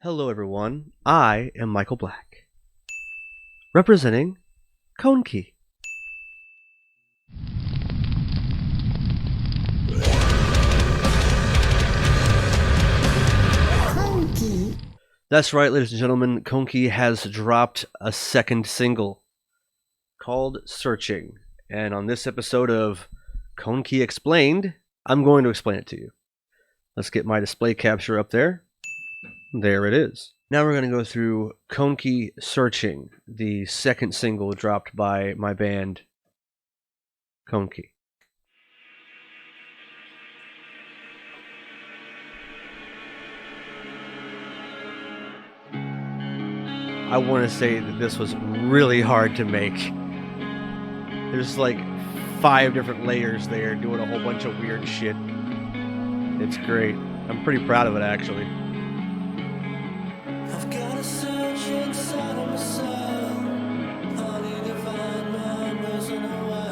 Hello, everyone. I am Michael Black, representing Konki. Konki. That's right, ladies and gentlemen. Konki has dropped a second single called Searching. And on this episode of Konki Explained, I'm going to explain it to you. Let's get my display capture up there. There it is. Now we're going to go through Konki Searching, the second single dropped by my band, Konki. I want to say that this was really hard to make. There's like 5 different layers there doing a whole bunch of weird shit. It's great. I'm pretty proud of it, actually. I've got a search inside of myself. I need to find my person a while.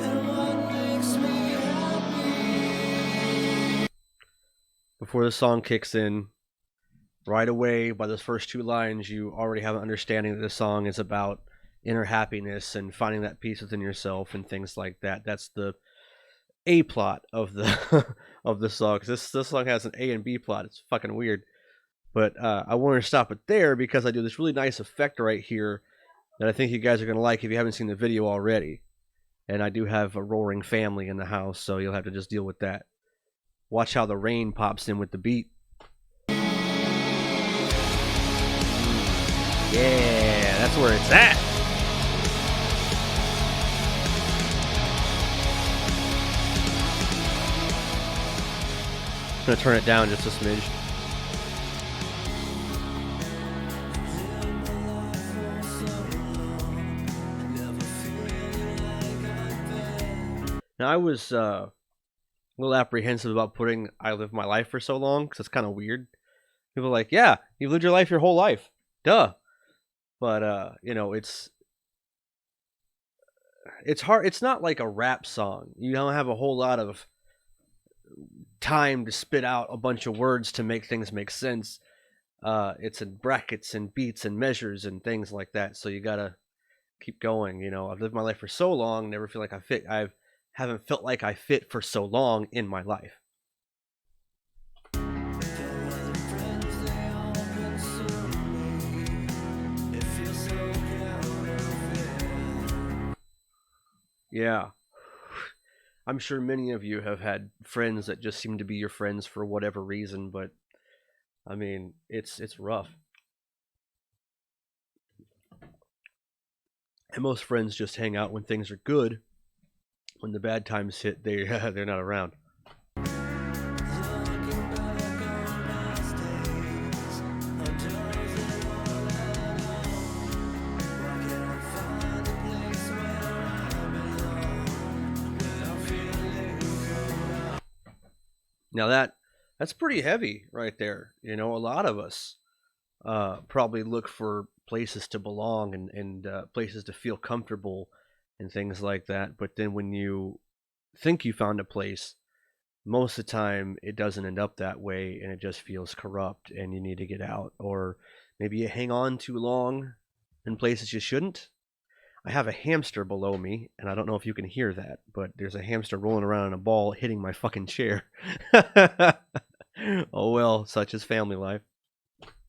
And what makes me happy? Before the song kicks in, right away, by those first 2 lines, you already have an understanding that this song is about inner happiness and finding that peace within yourself and things like that. That's the A plot of the of the song. Because this song has an A and B plot. It's fucking weird. But I wanted to stop it there because I do this really nice effect right here that I think you guys are going to like if you haven't seen the video already. And I do have a roaring family in the house, so you'll have to just deal with that. Watch how the rain pops in with the beat. Yeah, that's where it's at. I'm gonna turn it down just a smidge. Now I was a little apprehensive about putting "I lived my life for so long" because it's kind of weird. People are like, "Yeah, you've lived your life your whole life, duh." But you know, it's hard. It's not like a rap song. You don't have a whole lot of time to spit out a bunch of words to make things make sense. It's in brackets and beats and measures and things like that. So you gotta keep going. You know, I've lived my life for so long, never feel like I fit. I haven't felt like I fit for so long in my life. Yeah. I'm sure many of you have had friends that just seem to be your friends for whatever reason, but I mean, it's rough. And most friends just hang out when things are good. When the bad times hit, they're not around. Now that's pretty heavy right there. You know, a lot of us probably look for places to belong and places to feel comfortable and things like that. But then when you think you found a place, most of the time it doesn't end up that way and it just feels corrupt and you need to get out. Or maybe you hang on too long in places you shouldn't. I have a hamster below me, and I don't know if you can hear that, but there's a hamster rolling around in a ball hitting my fucking chair. Oh well, such is family life.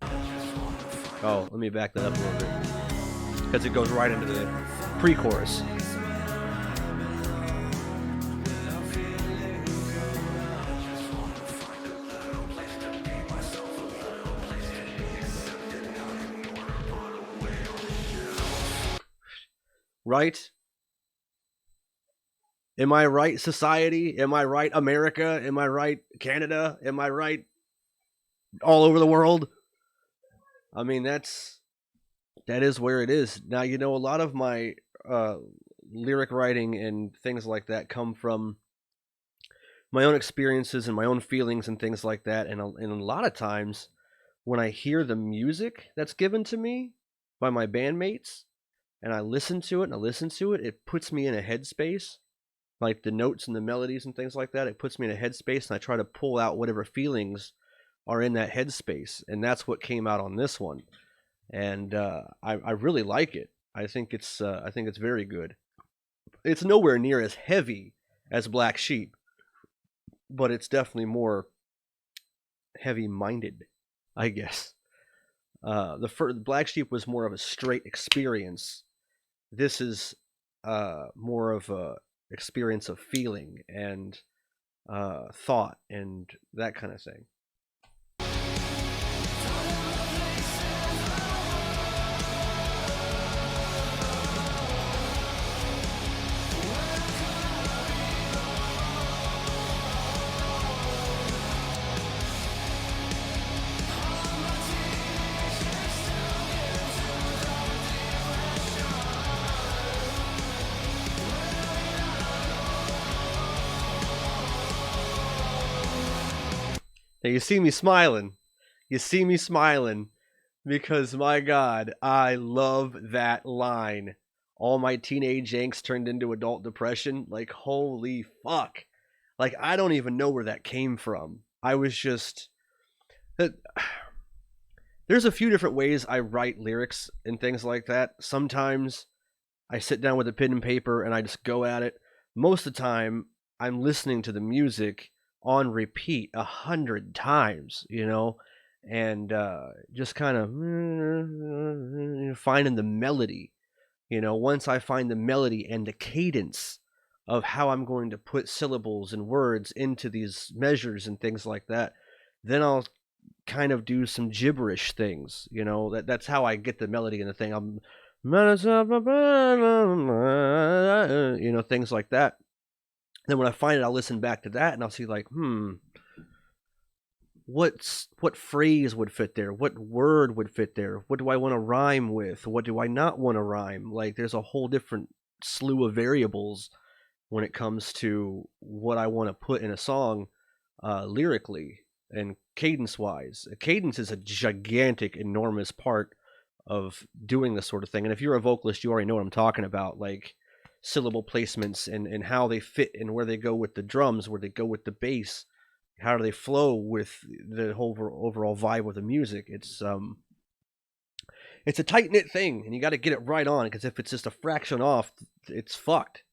Oh, let me back that up a little bit. Because it goes right into the pre-chorus. Right? Am I right, society? Am I right, America? Am I right, Canada? Am I right, all over the world? I mean, that is where it is. Now, you know, a lot of my lyric writing and things like that come from my own experiences and my own feelings and things like that. And a lot of times when I hear the music that's given to me by my bandmates, and I listen to it, it puts me in a headspace, like the notes and the melodies and things like that. It puts me in a headspace, and I try to pull out whatever feelings are in that headspace, and that's what came out on this one. And I really like it. I think it's very good. It's nowhere near as heavy as Black Sheep, but it's definitely more heavy-minded, I guess. The first Black Sheep was more of a straight experience. This is more of a experience of feeling and thought and that kind of thing. Now you see me smiling. You see me smiling because my God, I love that line. All my teenage angst turned into adult depression. Like, holy fuck. Like, I don't even know where that came from. I was just. There's a few different ways I write lyrics and things like that. Sometimes I sit down with a pen and paper and I just go at it. Most of the time, I'm listening to the music on repeat 100 times, and just kind of finding the melody. Once I find the melody and the cadence of how I'm going to put syllables and words into these measures and things like that, then I'll kind of do some gibberish things. That's how I get the melody in the thing. Things like that. Then when I find it, I'll listen back to that and I'll see like, what phrase would fit there? What word would fit there? What do I want to rhyme with? What do I not want to rhyme? Like, there's a whole different slew of variables when it comes to what I want to put in a song lyrically and cadence wise. Cadence is a gigantic, enormous part of doing this sort of thing. And if you're a vocalist, you already know what I'm talking about. Like, syllable placements and how they fit and where they go with the drums, where they go with the bass, how do they flow with the whole overall vibe of the music. It's a tight knit thing, and you got to get it right on, because if it's just a fraction off, it's fucked.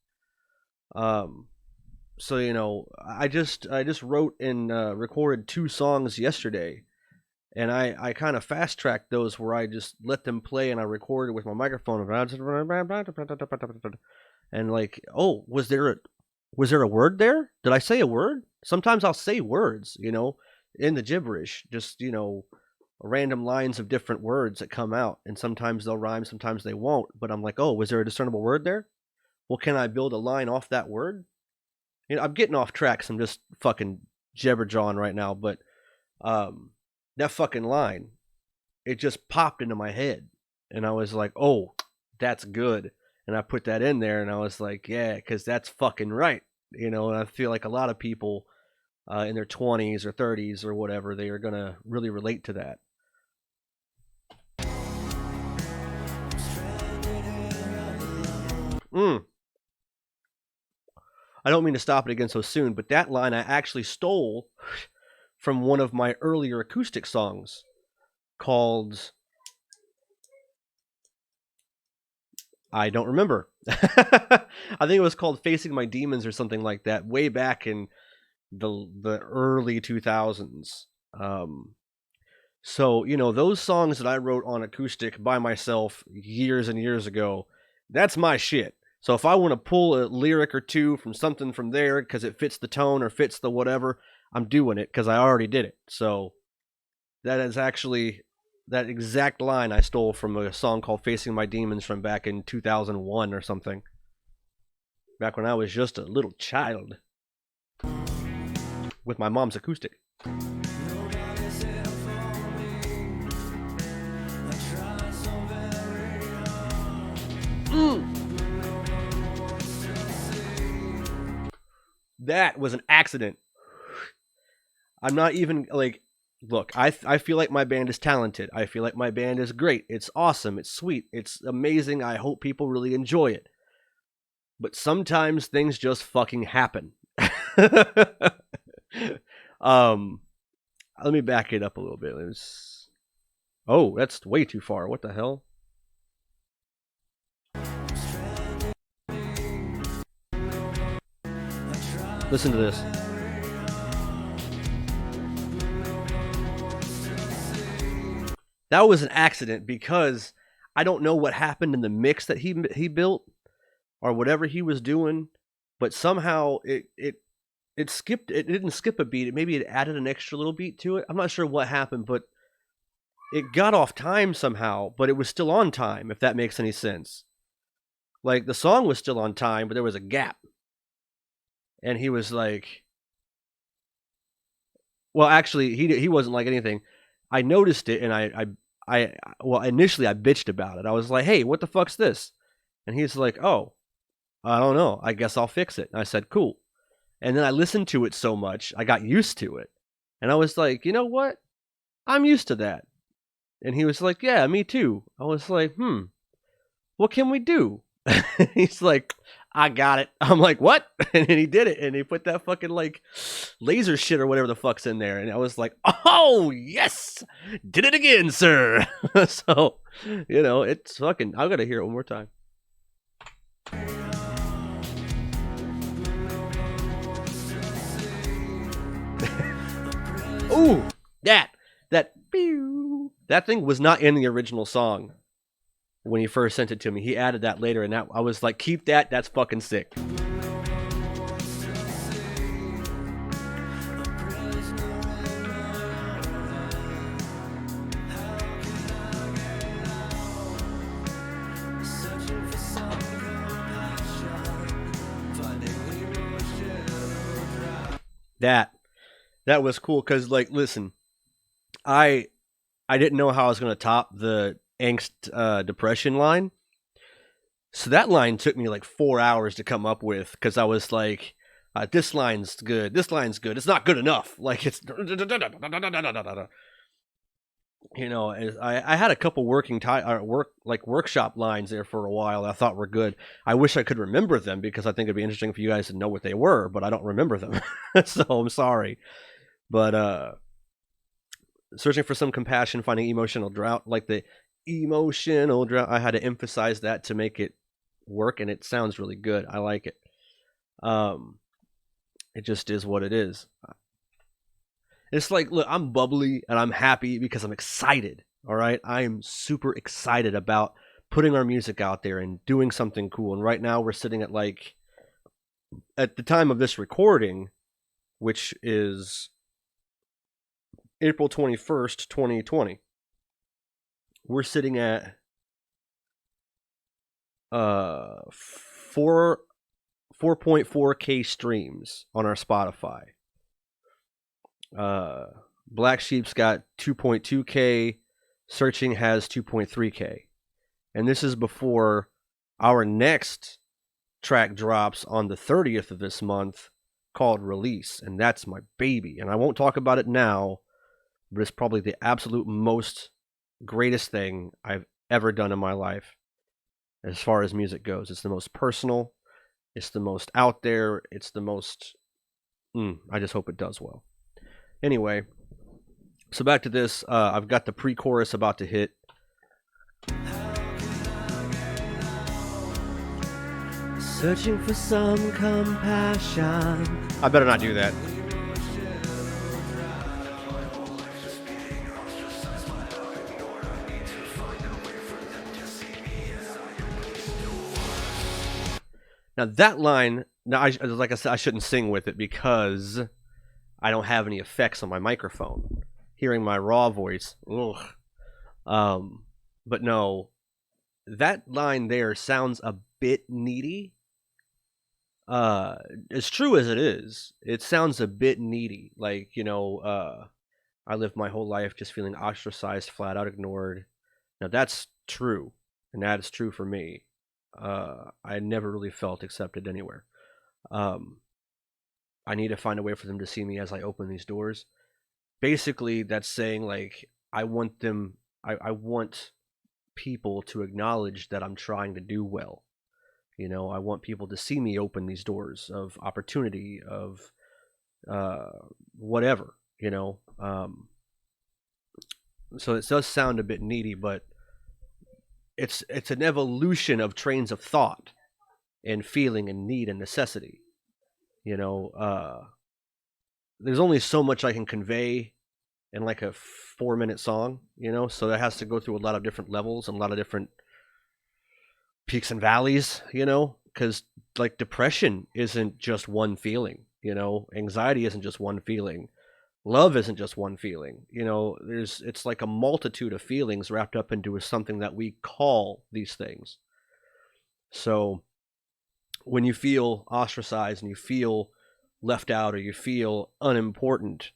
So I just wrote and recorded 2 songs yesterday, and I kind of fast tracked those where I just let them play and I recorded with my microphone and like, oh, was there a word there? Did I say a word? Sometimes I'll say words, in the gibberish, just random lines of different words that come out, and sometimes they'll rhyme, sometimes they won't. But I'm like, oh, was there a discernible word there? Well, can I build a line off that word? I'm getting off track, so I'm just fucking jabberjawing right now, but that fucking line, it just popped into my head, and I was like, oh, that's good. And I put that in there, and I was like, yeah, because that's fucking right. And I feel like a lot of people in their 20s or 30s or whatever, they are going to really relate to that. I don't mean to stop it again so soon, but that line I actually stole from one of my earlier acoustic songs called... I don't remember. I think it was called Facing My Demons or something like that, way back in the early 2000s. So, those songs that I wrote on acoustic by myself years and years ago, that's my shit. So if I want to pull a lyric or two from something from there because it fits the tone or fits the whatever, I'm doing it because I already did it. So that is actually... that exact line I stole from a song called Facing My Demons from back in 2001 or something. Back when I was just a little child. With my mom's acoustic. That was an accident. I'm not even like... Look, I feel like my band is talented. I feel like my band is great. It's awesome. It's sweet. It's amazing. I hope people really enjoy it. But sometimes things just fucking happen. let me back it up a little bit. It was, oh, that's way too far. What the hell? Listen to this. That was an accident because I don't know what happened in the mix that he built or whatever he was doing, but somehow it skipped. It didn't skip a beat. Maybe it added an extra little beat to it. I'm not sure what happened, but it got off time somehow. But it was still on time. If that makes any sense. Like the song was still on time, but there was a gap, and he was like, well, actually, he wasn't like anything. I noticed it, and I well, initially I bitched about it. I was like, "Hey, what the fuck's this?" And he's like, "Oh, I don't know. I guess I'll fix it." And I said, "Cool." And then I listened to it so much, I got used to it, and I was like, "You know what? I'm used to that." And he was like, "Yeah, me too." I was like, "What can we do?" He's like, "I got it." I'm like, "What?" And then he did it, and he put that fucking like laser shit or whatever the fuck's in there, and I was like, "Oh yes, did it again, sir." So, it's fucking. I gotta hear it one more time. Ooh, that that thing was not in the original song when he first sent it to me. He added that later, and that I was like, "Keep that. That's fucking sick." That was cool because, like, listen, I didn't know how I was gonna top the angst depression line, so that line took me like 4 hours to come up with because I was like, this line's good, this line's good, it's not good enough, like it's I had a couple workshop lines there for a while that I thought were good. I wish I could remember them because I think it'd be interesting for you guys to know what they were, but I don't remember them, so I'm sorry. But searching for some compassion, finding emotional drought, like the emotional drought. I had to emphasize that to make it work, and it sounds really good. I like it. It just is what it is. It's like, look, I'm bubbly and I'm happy because I'm excited. All right, I am super excited about putting our music out there and doing something cool. And right now we're sitting at like, at the time of this recording, which is April 21st, 2020. We're sitting at 4.4K streams on our Spotify. Black Sheep's got 2.2K. Searching has 2.3K. And this is before our next track drops on the 30th of this month called Release. And that's my baby. And I won't talk about it now, but it's probably the absolute most greatest thing I've ever done in my life as far as music goes. It's the most personal. It's the most out there. It's the most... I just hope it does well. Anyway, so back to this. I've got the pre-chorus about to hit. Searching for some compassion. I better not do that. Now that line, like I said, I shouldn't sing with it because I don't have any effects on my microphone. Hearing my raw voice, ugh. But no, that line there sounds a bit needy. As true as it is, it sounds a bit needy. Like, I lived my whole life just feeling ostracized, flat out ignored. Now that's true, and that is true for me. I never really felt accepted anywhere. I need to find a way for them to see me as I open these doors. Basically, that's saying like I want people to acknowledge that I'm trying to do well. I want people to see me open these doors of opportunity, of whatever. So it does sound a bit needy, but it's an evolution of trains of thought and feeling and need and necessity. You know, there's only so much I can convey in like a 4 minute song, so that has to go through a lot of different levels and a lot of different peaks and valleys, because like depression isn't just one feeling, anxiety isn't just one feeling, love isn't just one feeling, it's like a multitude of feelings wrapped up into something that we call these things. So when you feel ostracized and you feel left out or you feel unimportant,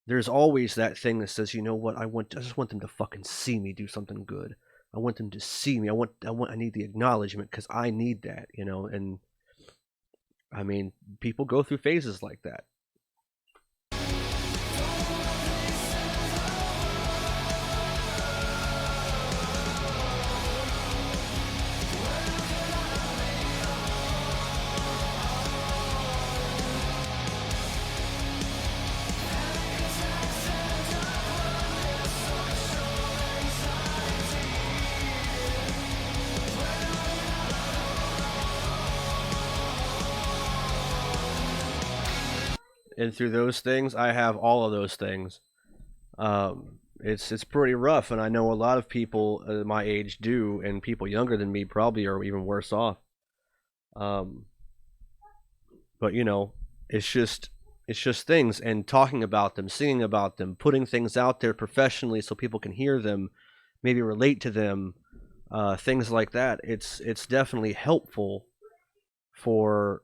there's always that thing that says, you know what, I just want them to fucking see me do something good. I want them to see me. I need the acknowledgement because I need that, and I mean, people go through phases like that. And through those things, I have all of those things. It's pretty rough, and I know a lot of people my age do, and people younger than me probably are even worse off. Um, but it's just things, and talking about them, singing about them, putting things out there professionally so people can hear them, maybe relate to them, things like that. It's definitely helpful for,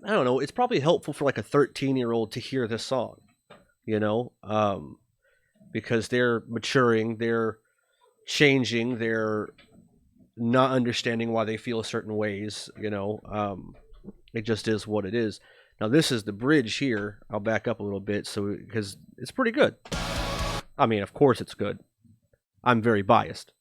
I don't know. It's probably helpful for like a 13-year-old to hear this song, you know, um, because they're maturing, they're changing, they're not understanding why they feel certain ways. It just is what it is. Now this is the bridge here. I'll back up a little bit so because it's pretty good. I mean, of course it's good. I'm very biased.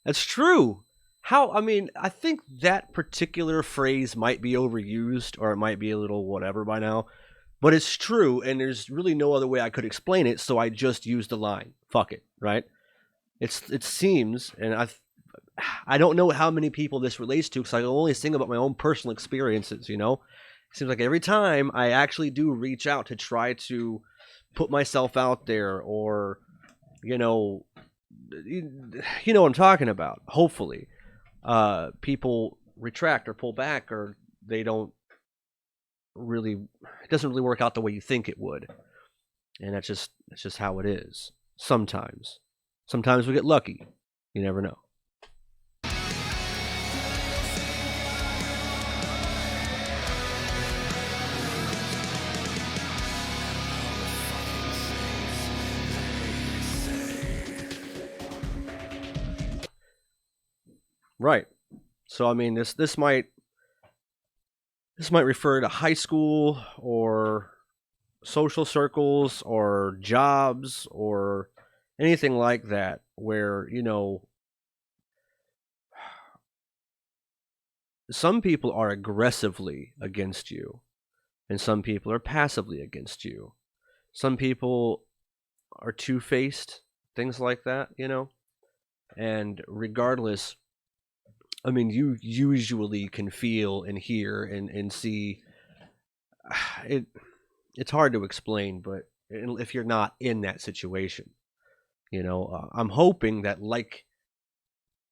That's true. I mean, I think that particular phrase might be overused or it might be a little whatever by now, but it's true and there's really no other way I could explain it, so I just used the line. Fuck it, right? It seems, and I don't know how many people this relates to because I only sing about my own personal experiences, It seems like every time I actually do reach out to try to put myself out there or, you know, you know what I'm talking about. Hopefully, people retract or pull back, or they don't really. It doesn't really work out the way you think it would, and that's just how it is. Sometimes we get lucky. You never know. Right. So I mean, this might refer to high school or social circles or jobs or anything like that where, some people are aggressively against you and some people are passively against you. Some people are two-faced, things like that, And regardless, I mean, you usually can feel and hear and see it. It's hard to explain, but if you're not in that situation, I'm hoping that like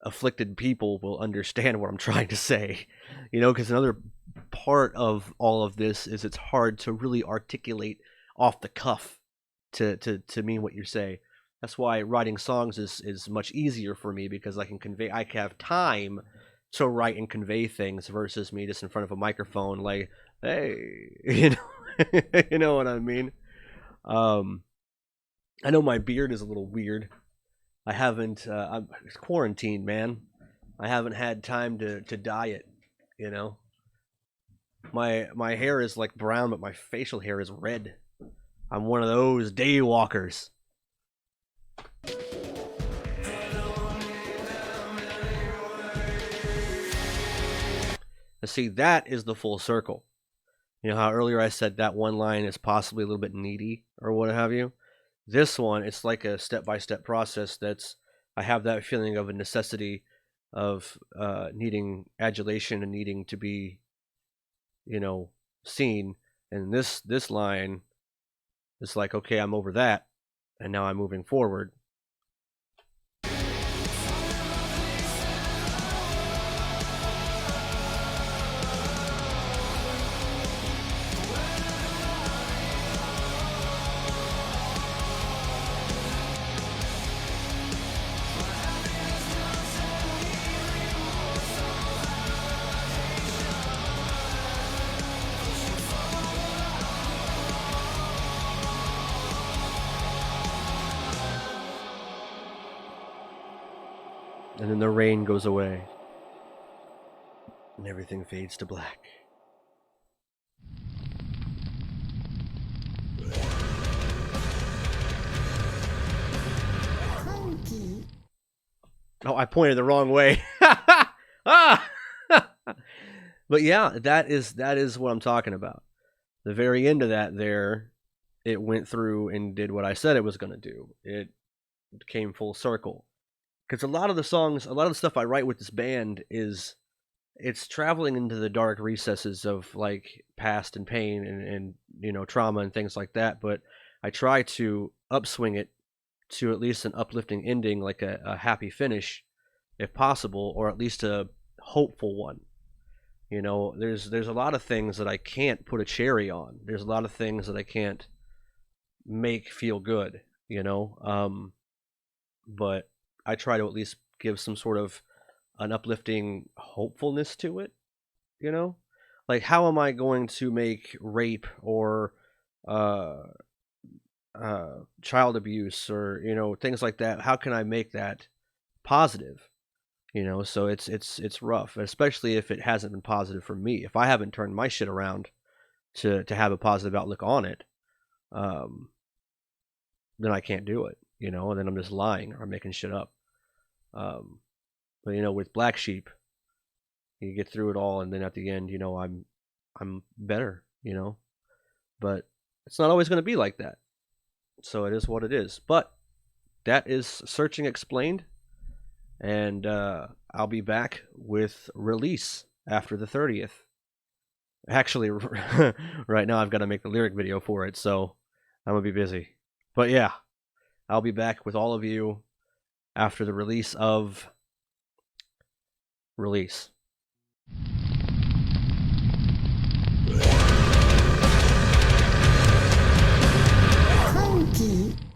afflicted people will understand what I'm trying to say, because another part of all of this is it's hard to really articulate off the cuff to mean what you say. That's why writing songs is much easier for me because I can have time to write and convey things versus me just in front of a microphone like, hey, you know what I mean? Um, I know my beard is a little weird. I haven't. It's quarantined, man. I haven't had time to dye it. You know. My hair is like brown, but my facial hair is red. I'm one of those day walkers. And see, that is the full circle. You know how earlier I said that one line is possibly a little bit needy or what have you? This one, it's like a step by step process that's, I have that feeling of a necessity of needing adulation and needing to be, you know, seen. And this line is like, okay, I'm over that, and now I'm moving forward. And then the rain goes away, and everything fades to black. Konki. Oh, I pointed the wrong way. Ah! But yeah, that is what I'm talking about. The very end of that there, it went through and did what I said it was going to do. It came full circle. Because a lot of the songs, a lot of the stuff I write with this band is, it's traveling into the dark recesses of like past and pain and you know, trauma and things like that. But I try to upswing it to at least an uplifting ending, like a happy finish, if possible, or at least a hopeful one. You know, there's a lot of things that I can't put a cherry on. There's a lot of things that I can't make feel good. You know, but I try to at least give some sort of an uplifting hopefulness to it. You know, like how am I going to make rape or uh, child abuse or you know things like that? How can I make that positive? You know, so it's rough, especially if it hasn't been positive for me. If I haven't turned my shit around to have a positive outlook on it, um, then I can't do it. You know, and then I'm just lying or making shit up. Um, but you know, with Black Sheep, you get through it all, and then at the end, you know, I'm better. You know, but it's not always going to be like that. So it is what it is. But that is Searching Explained, and I'll be back with Release after the 30th. Actually, right now I've got to make the lyric video for it, so I'm gonna be busy. But yeah, I'll be back with all of you after the release of Release.